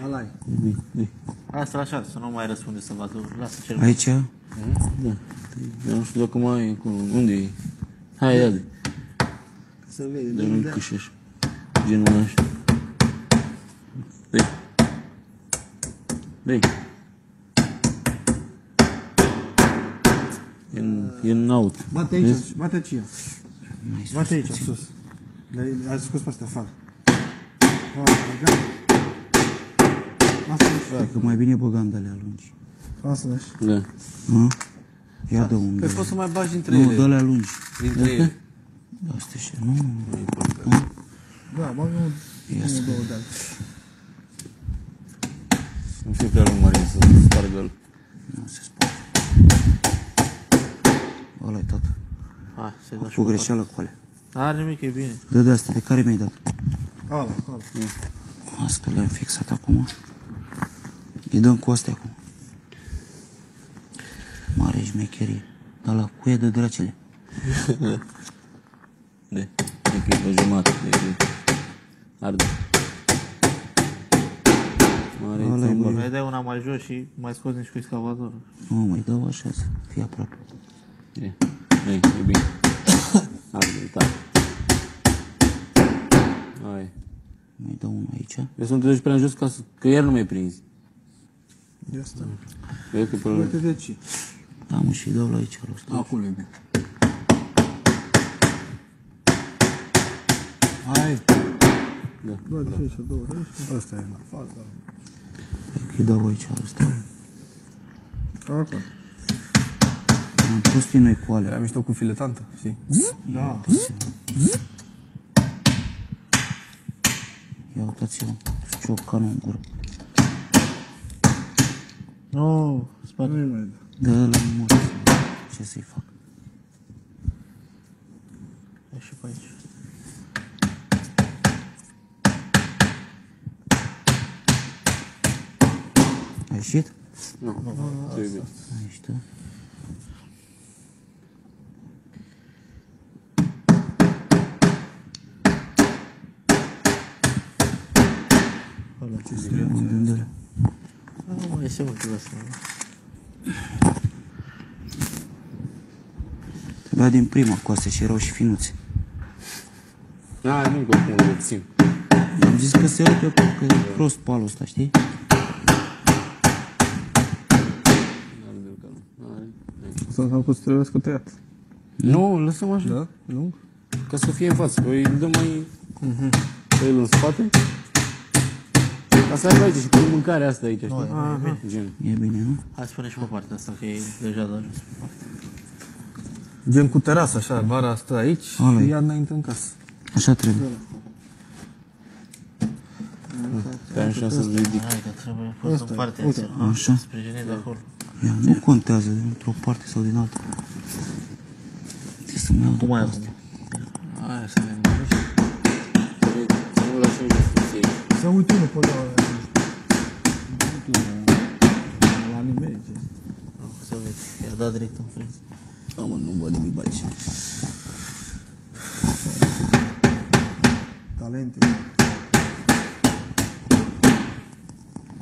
Ăla-i. Asta așa, să nu mai răspunde să vadă. Lasă cel. Aici? Da. Eu nu știu dacă mai e cu... Unde e? Hai, ia-de. Să vezi. Dar nu-l câșești. Genul ăla așa. Dă-i. Dă-i. E în out. Bate aici, bate aici. Bate aici, sus. Dar ai scos pe astea afară. Gata. Asta Că mai bine băgam de alea lungi. Asta lași. Da. Ia de unde? Păi poți să mai bagi dintre Nu, de ele. alea lungi. Dintre ele. Astea și nu. Da, bag unul, două de alea. Nu fie prea lung, Marin, să spargă-l. Nu se spune. Ăla-i tot. Hai, să-i dau și Cu greșeală cu alea. Are nimic, e bine. Dă de astea, de care mi-ai dat? Ala. Asta le-am fixat acum. Îi dăm cu astea acum. Mare șmecherie. Dar la cuie de dracele. De. E o jumătate. Arde. Mare, Mai dai una mai jos și mai scoți nici cu excavatorul. Nu, mai dau așa să fie aproape. e bine. Arde, tare. Hai. Mai dau unul aici. Eu să nu te duci prea în jos că iar nu mai prinzi. Ia stă. Vezi că până... Uite de ce. Da, mă, și dau la aici. La ăsta. Acolo e bine. Hai. Da. Bă, de aici, două de aici. Asta e la față. Îi dau aici la ăsta. Acolo. Am pus din noi cu alea. Era mișto cu filetantă, știi? Da. Ia uitați-vă. Ciocanul în gură. Nu, spate. Nu-i mai da. Dă-l în mult. Ce să-i fac? E și pe aici. Ai ieșit? Nu, trebuie. Aici, da. Unde-le? Nu mai iese mult de asta. Trebuia din prima cu astea și erau și finuțe. Da, nu că cum le țin. Am zis că se rupe că e prost palul ăsta, știi? Arde-l că nu. Să am pus trebuie să tăiat. Nu, lăsăm așa. Da? Nu? Ca să fie în față. Păi îl dăm mai... Pe el în spate. Ca să aibă aici și cu mâncarea asta aici, știi? Gen. E bine, nu? Hai spune și pe partea asta, că e deja de ajuns. Gen cu terasă, așa, vara stă aici Ala-i. și ea înainte în casă. Așa trebuie. Pe am șansă să ridic. Hai, că trebuie pus în partea asta. Așa. Sprijinit de acolo. Ia, nu contează dintr-o parte sau din alta. Trebuie să-mi iau Cum ai după acum? Hai să ne mergi. Să nu lăsăm justiție. Să uite unul pe ăla. La nimeni. Să vezi, i-a dat direct în frânz. Mă, nu văd nimic aici. Talente.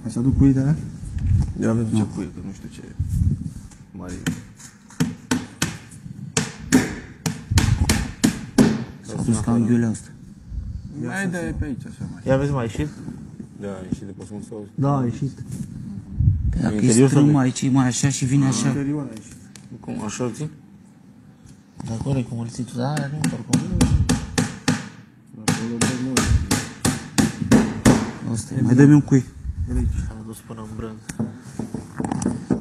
Hai să aduc cuite alea? Eu avem ce cuie, că nu știu ce mare e. S-a dus ca unghiulea asta. Mai de pe aici, așa mai. Ia vezi, mai ieșit? Da, e și de pe sunt sau... Da, a ieșit. Dacă e interior sau strâm aici, e mai așa și vine așa. Interior aici. Cum, așa îl țin? De acolo e cu mulțitul, da, nu, oricum. Acolo pe noi. Asta e. Mai dă-mi un cui. El aici. S-a dus până în brânz.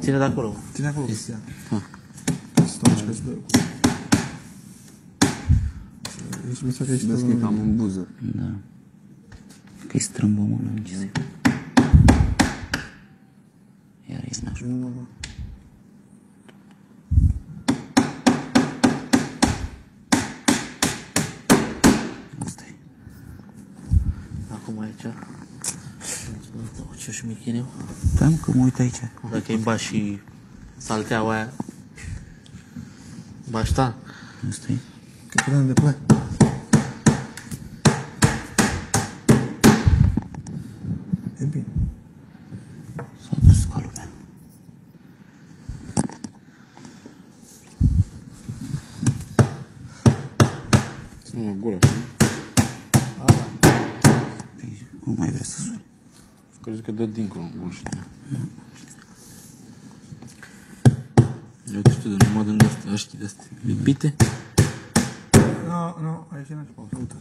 Ține de acolo. Ține acolo, Cristian. Stau și că-ți dă eu. Ești mi că ești Vezi că e cam în buză. Da. Că-i strâmbă, mă, nu ce să-i fac. Iar e naș. Asta e. Acum aici. Ce șmicheniu. Da, mă, că mă uit aici. Dacă îi bași și salteaua aia. Bașta. Asta e. Că putem de plec. E bine. Crezi că dă dincolo, nu știu. Eu te știu de numai din astea, aștii de astea. Lipite? Nu, aici n-aș pauză, uite.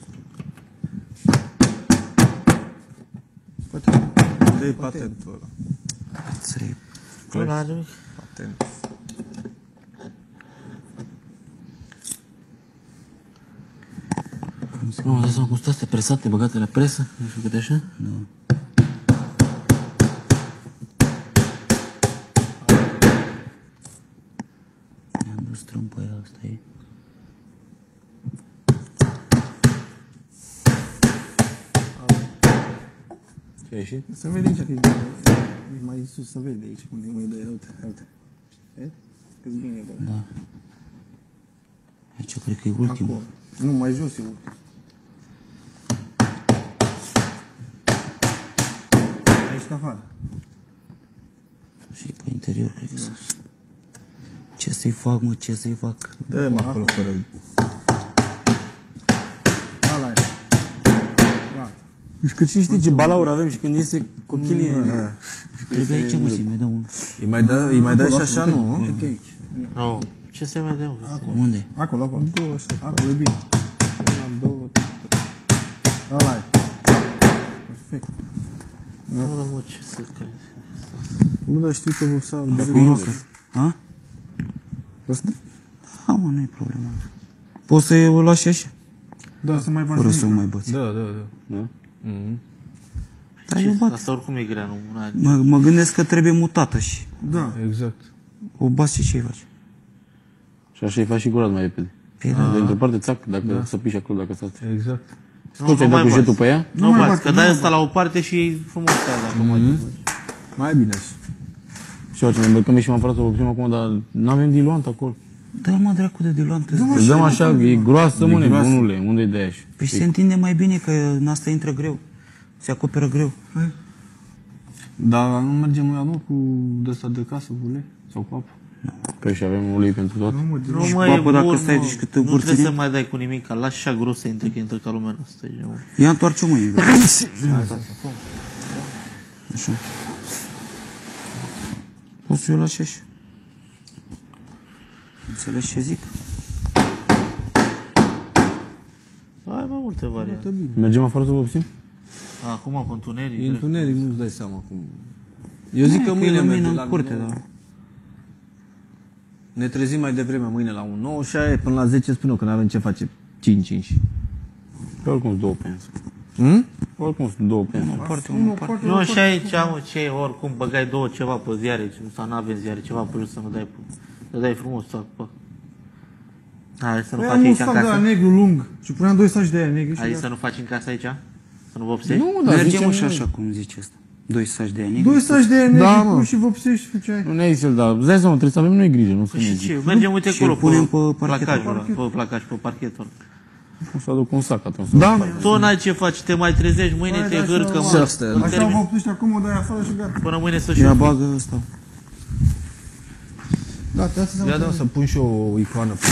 Poate, dă-i patentul ăla. Ți-ai... Ăla are... Patent. Nu, mă dai seama cum sunt astea presate, băgate la presă? Nu știu câte așa? Da. I-am dus trâmpă ea, asta e. Ce ai ieșit? Să vede aici că e mai sus, să vede aici unde e mai de uite, uite. Vezi? Că-s bine, bă. Da. Aici cred că e ultimul. Acolo. Nu, mai jos e ultimul. Aici în afară. Și pe interior, cred că sunt. Ce să-i fac, mă, ce să-i fac? Dă-mă acolo fără. Ala e. Gata. Și că și știi ce balauri avem și când iese cochilie. Trebuie aici, mă, să-i mai dau unul. Îi mai dai și așa, nu? Uite aici. Nu. Ce se vede? Unde? Acolo, acolo. Două, așa. Acolo e bine. Una, două, ala e. Perfect. Nu, mă, ce să crezi? Nu, dar știu că vă s-a... Ha? Ăsta? Da, mă, nu e problemă. Poți să o lași așa? Da, să mai bați. Fără să o mai băți. Da. Da, eu bat. Asta oricum e grea, nu? Mă gândesc că trebuie mutată și Da. Exact. o bați și ce-i faci? Și așa îi faci și curat mai repede. Păi da. Dintr-o parte, țac, dacă să piși acolo, dacă stați. Exact. Scoți, ai dat cu jetul pe ea? Nu bați, că dai ăsta la o parte și e frumos aia dacă mai duci. Mai bine așa. Și eu ce ne îmbrăcăm și m-am făcut să oprim acum, dar n-avem diluant acolo. Dă mă dracu de diluant. Îți dăm așa, e groasă, mă, nebunule, unde-i de aia? Păi se întinde mai bine, că în asta intră greu. Se acoperă greu. Dar nu mergem noi mă cu de-asta de casă, cu ulei? Sau cu apă? Păi și avem ulei pentru tot. Nu, mă, Nu, Și mă, cu e apă, dacă bun, stai, mă. zici cât Nu vor trebuie ține? să mai dai cu nimic, că lași așa gros să intre, că intră ca lumea noastră. Ia întoarce mâine. Așa. Poți să o lași așa. Înțelegi ce zic? Ai mai multe variante. Mergem afară să vopsim? Acum, pe întuneric. E întuneric, nu-ți dai seama cum... Eu zic că e mâine lumină merge în la curte, 9. da. Ne trezim mai devreme mâine la 9 și aia e până la 10 spun eu că n-avem ce face 5. Pe oricum sunt două pense. Hmm? Oricum sunt două pense. Unul parte. Nu, și aici, mă, ce oricum, băgai două ceva pe ziare, sau n-avem ziare, ceva pe jos să nu dai pe... Să dai frumos, sac, pe... Hai, să nu Păi faci am un aici în sac de la casă? negru lung și puneam 2 saci de aia negri și Ai zis să gata. nu faci în casă aici? Să nu vopsești? Nu, dar Mergem zicem și noi. așa cum zice asta. 2 saci de ani. 2 saci de aia negri Da, mă. pui și vopsești și făceai. Nu ne-ai zis el, dar îți dai seama, trebuie să avem noi grijă, nu să Păi ne și zic. ce? Mergem, uite Și acolo, îl punem pe pe placajul parchetul. ăla, pe placaj, pe parchetul ăla. O să aduc un sac atunci. Da, mă. Tu n-ai ce faci, te mai trezești, mâine te hârcă, Și mă. asta e. Așa vopsești acum, o dai afară și gata. Până mâine să Ia știu. bagă ăsta. Da, te asta Ia da să pun și eu o icoană pe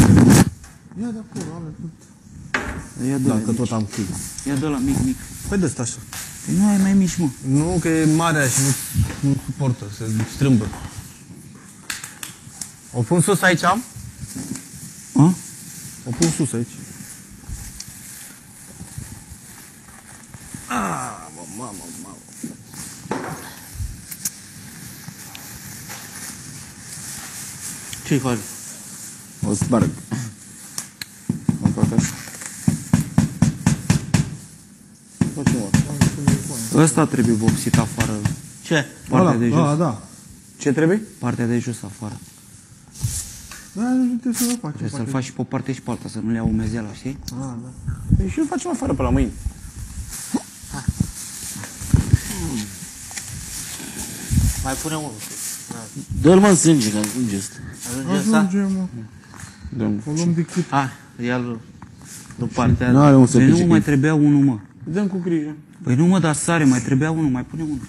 Ia de acolo, ale tot. Ia de dacă la tot am click. Ia de la mic, mic. Păi de-asta așa. Păi nu ai mai mici, mă. Nu, că e marea și nu suportă, se strâmbă. O pun sus aici am? A? O pun sus aici. Ce-i faci? O sparg. O fac așa. Ăsta trebuie vopsit afară. Ce? Partea de jos. Da, da. Ce trebuie? Partea de jos afară. Da, nu trebuie să o faci. Trebuie să-l faci și pe o parte și pe alta, să nu le ia umezeala, știi? Ah, da. Păi și îl facem afară pe la mâini. Mai pune unul. Dă-l mă în sânge, că ajunge ăsta. Ajunge ăsta? Ajungem, mă. Dăm. O luăm de cât. Hai, ia-l de partea Nu are un să Păi nu pice. mai trebuia unul, mă. Dăm cu grijă. Păi nu, mă, dar sare, mai trebuia unul, mai pune unul.